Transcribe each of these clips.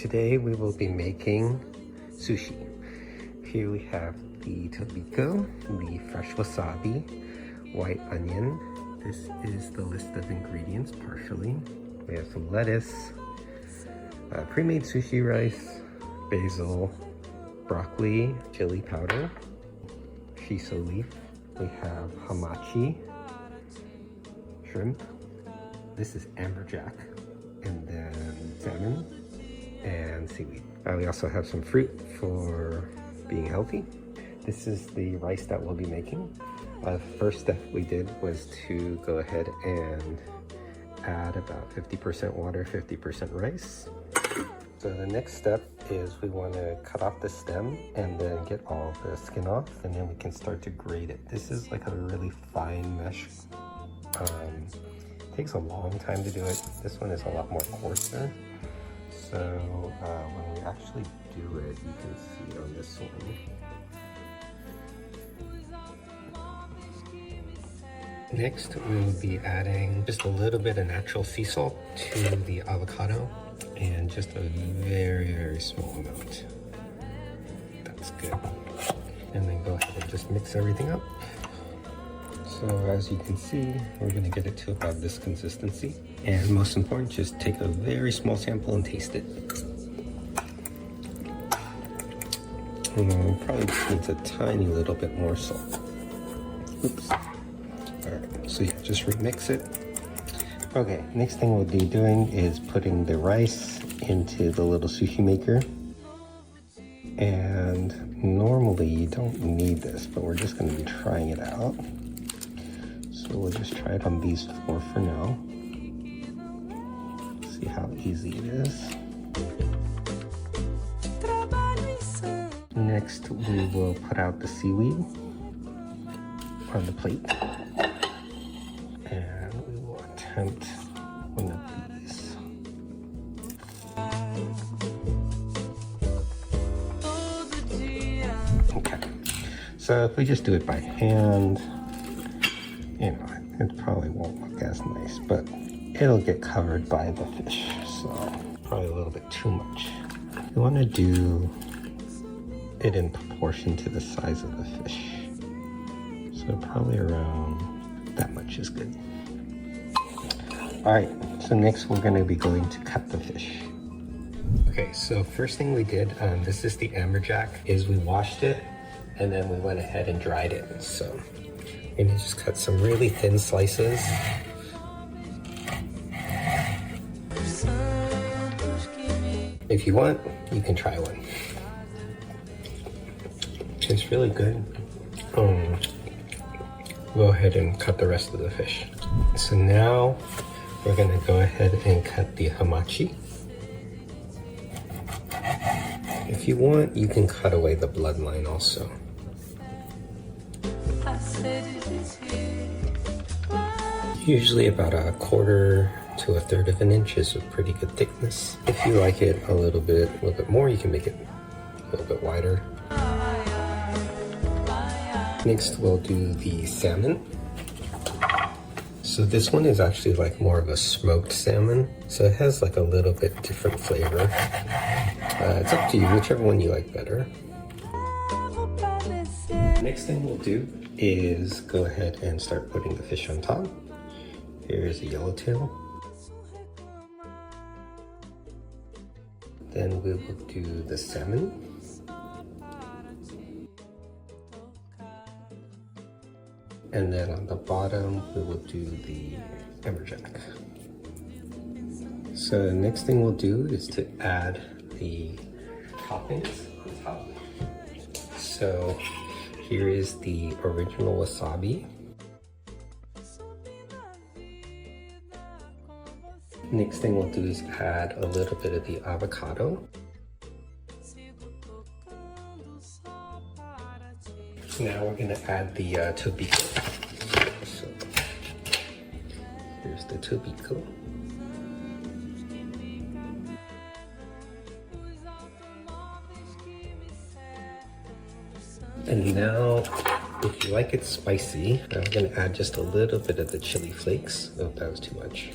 today we will be making sushi. Here we have the tobiko, the fresh wasabi, white onion. This is the list of ingredients partially. We have some lettuce, pre-made sushi rice, basil, broccoli, chili powder, shiso leaf. We have hamachi, shrimp. This is amberjack, and then salmon and seaweed. We also have some fruit for being healthy. This is the rice that we'll be making. First step we did was to go ahead and add about 50% water, 50% rice. So the next step is we want to cut off the stem and then get all the skin off, and then we can start to grate it. This is like a really fine mesh. Takes a long time to do it. This one is a lot more coarser. So when we actually do it, you can see on this one. Next, we will be adding just a little bit of natural sea salt to the avocado, and just a very, very small amount. That's good. And then go ahead and just mix everything up. So as you can see, we're gonna get it to about this consistency. And most important, just take a very small sample and taste it. Probably just needs a tiny little bit more salt. Oops. Alright, so yeah, just remix it. Okay, next thing we'll be doing is putting the rice into the little sushi maker. And normally you don't need this, but we're just gonna be trying it out. So we'll just try it on these 4 for now. See how easy it is. Next, we will put out the seaweed on the plate. And we will attempt one of these. Okay, so if we just do it by hand, you know, it probably won't look as nice, but it'll get covered by the fish, so probably a little bit too much. You want to do it in proportion to the size of the fish, so probably around that much is good. All right, so next we're going to be going to cut the fish. Okay, so first thing we did, this is the amberjack, is we washed it and then we went ahead and dried it. So and you just cut some really thin slices. If you want, you can try one. It's really good. Go ahead and cut the rest of the fish. So now we're gonna go ahead and cut the hamachi. If you want, you can cut away the bloodline also. Usually about 1/4 to 1/3 of an inch is a pretty good thickness. If you like it a little bit more, you can make it a little bit wider. Next, we'll do the salmon. So this one is actually like more of a smoked salmon. So it has like a little bit different flavor. It's up to you, whichever one you like better. Next thing we'll do is go ahead and start putting the fish on top. Here's the yellowtail. Then we will do the salmon. And then on the bottom, we will do the amberjack. So the next thing we'll do is to add the toppings on top. So here is the original wasabi. Next thing we'll do is add a little bit of the avocado. Now we're gonna add the tobiko. So here's the tobiko. And now, if you like it spicy, I'm gonna add just a little bit of the chili flakes. Oh, that was too much.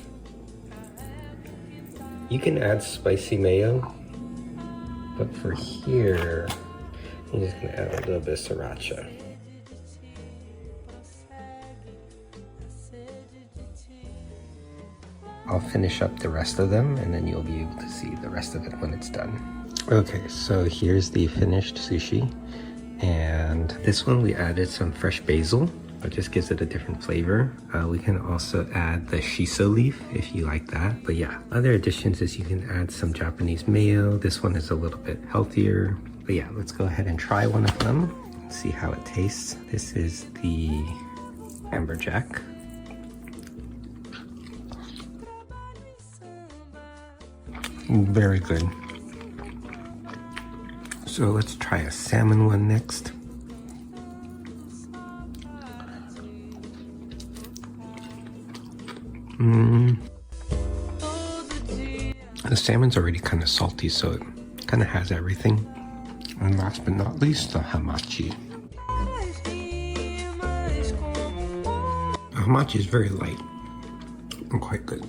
You can add spicy mayo, But for here, I'm just gonna add a little bit of sriracha. I'll finish up the rest of them and then you'll be able to see the rest of it when it's done. Okay, so here's the finished sushi. And this one we added some fresh basil. It just gives it a different flavor. We can also add the shiso leaf if you like that. But yeah, other additions is you can add some Japanese mayo. This one is a little bit healthier. But yeah, let's go ahead and try one of them. See how it tastes. This is the Amberjack. Very good. So let's try a salmon one next. The salmon's already kind of salty, so it kind of has everything. And last but not least, the hamachi. The hamachi is very light and quite good.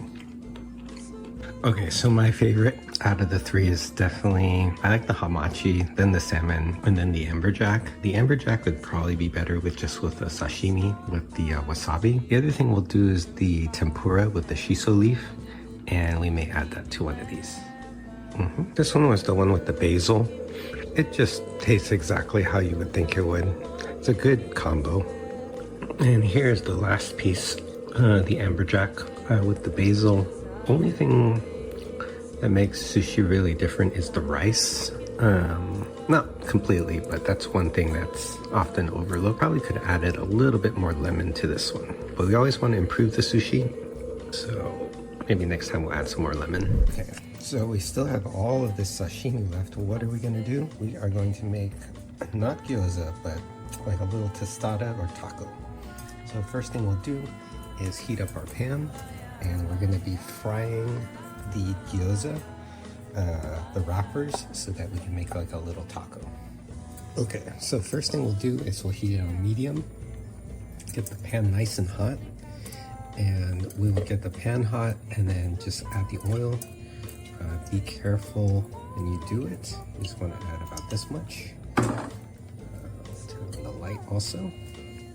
Okay, so my favorite out of the three is definitely, I like the hamachi, then the salmon, and then the amberjack. The amberjack would probably be better with just with a sashimi with the wasabi. The other thing we'll do is the tempura with the shiso leaf, and we may add that to one of these. This one was the one with the basil. It just tastes exactly how you would think it would. It's a good combo. And here's the last piece, the amberjack with the basil. Only thing that makes sushi really different is the rice. Not completely, but that's one thing that's often overlooked. Probably could have added a little bit more lemon to this one. But we always want to improve the sushi, so maybe next time we'll add some more lemon. Okay, so we still have all of this sashimi left. What are we going to do? We are going to make not gyoza, but like a little tostada or taco. So first thing we'll do is heat up our pan, and we're going to be frying the gyoza, the wrappers, so that we can make like a little taco. Okay, so first thing we'll do is we'll heat it on medium, get the pan nice and hot, and we will get the pan hot and then just add the oil. Be careful when you do it. You just want to add about this much. Turn on the light also.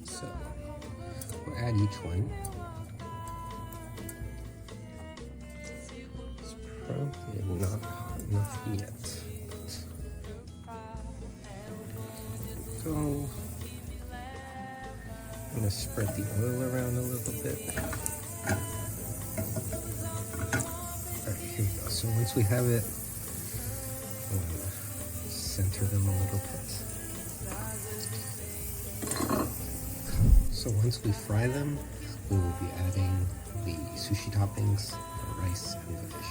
So we'll add each one. Probably not hot enough yet. So I'm gonna spread the oil around a little bit. Alright, here we go. So once we have it, I'm gonna center them a little bit. So once we fry them, we will be adding the sushi toppings, the rice, and the fish.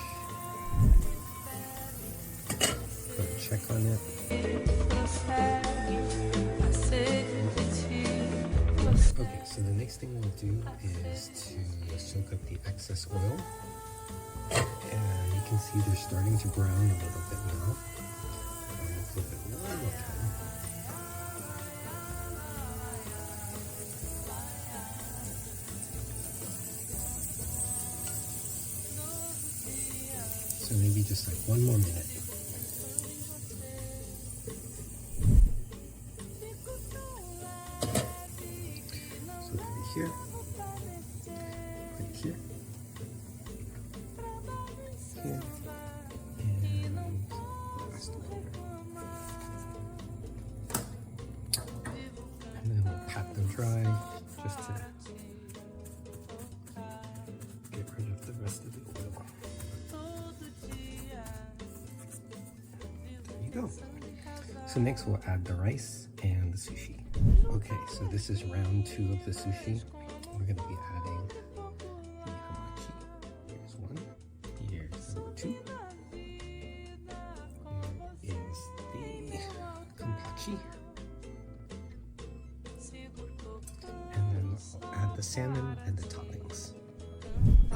Go and check on it. Okay, so the next thing we'll do is to soak up the excess oil. And you can see they're starting to brown a little bit now. We'll flip it one more time. So maybe just like one more minute. So right here, right here, here, and last one. And then we'll pat them dry just to get rid of the rest of the oil. Go. So next we'll add the rice and the sushi. Okay, so this is round 2 of the sushi. We're going to be adding the hamachi. Here's one. Here's number 2. Here is the kampachi. And then I'll add the salmon and the toppings.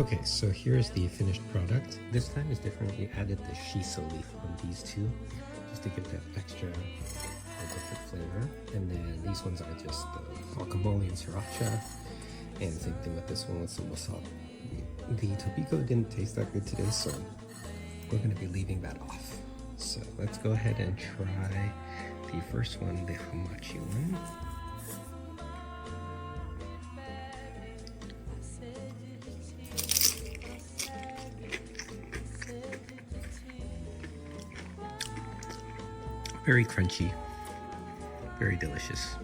Okay, so here's the finished product. This time is different. We added the shiso leaf on these two, just to give that extra different flavor. And then these ones are just the guacamole and sriracha. And same thing with this one with some wasabi. The tobiko didn't taste that good today, so we're going to be leaving that off. So let's go ahead and try the first one, the Hamachi one. Very crunchy, very delicious.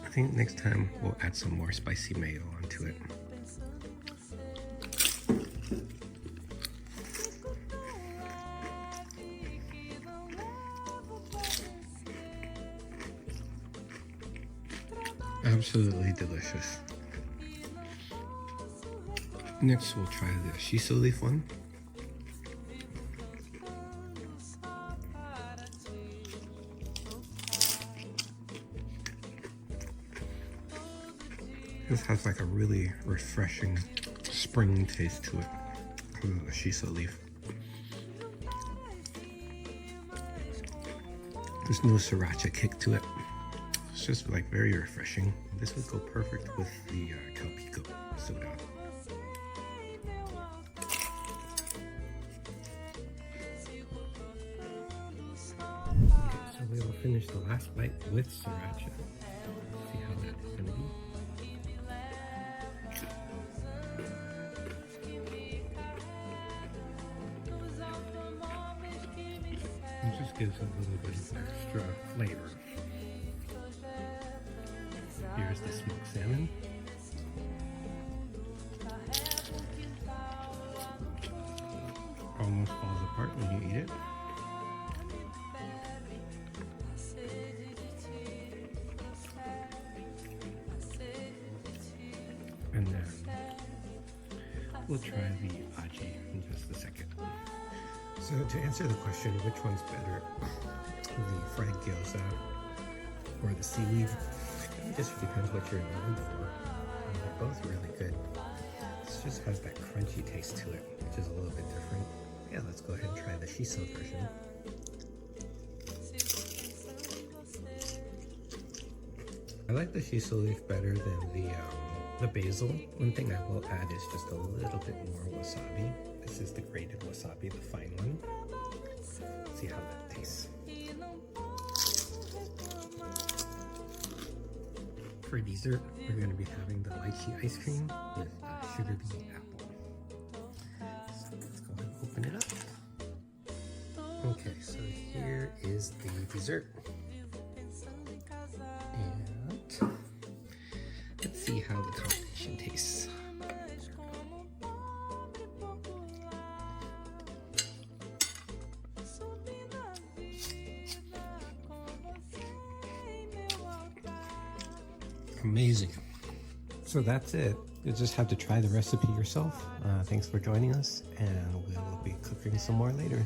I think next time we'll add some more spicy mayo onto it. Absolutely delicious. Next we'll try the shiso leaf one. This has like a really refreshing spring taste to it because of the shiso leaf. There's no sriracha kick to it. It's just like very refreshing. This would go perfect with the Calpico soda. Okay, so we will finish the last bite with sriracha. See how that is going to be. It just gives a little bit of extra flavor. Here's the smoked salmon. Almost falls apart when you eat it. And then we'll try the aji in just a second. So to answer the question, which one's better, the fried gyoza or the seaweed? It just depends what you're in the mood for. They're both really good. This just has that crunchy taste to it, which is a little bit different. Yeah, let's go ahead and try the shiso version. I like the shiso leaf better than the basil. One thing I will add is just a little bit more wasabi. This is the grated wasabi, the fine one. Let's see how that tastes. For dessert, we're going to be having the lychee ice cream with sugar bean apple. So let's go ahead and open it up. Okay, so here is the dessert. And let's see how the combination tastes. Amazing. So that's it. You'll just have to try the recipe yourself. Thanks for joining us, and we'll be cooking some more later.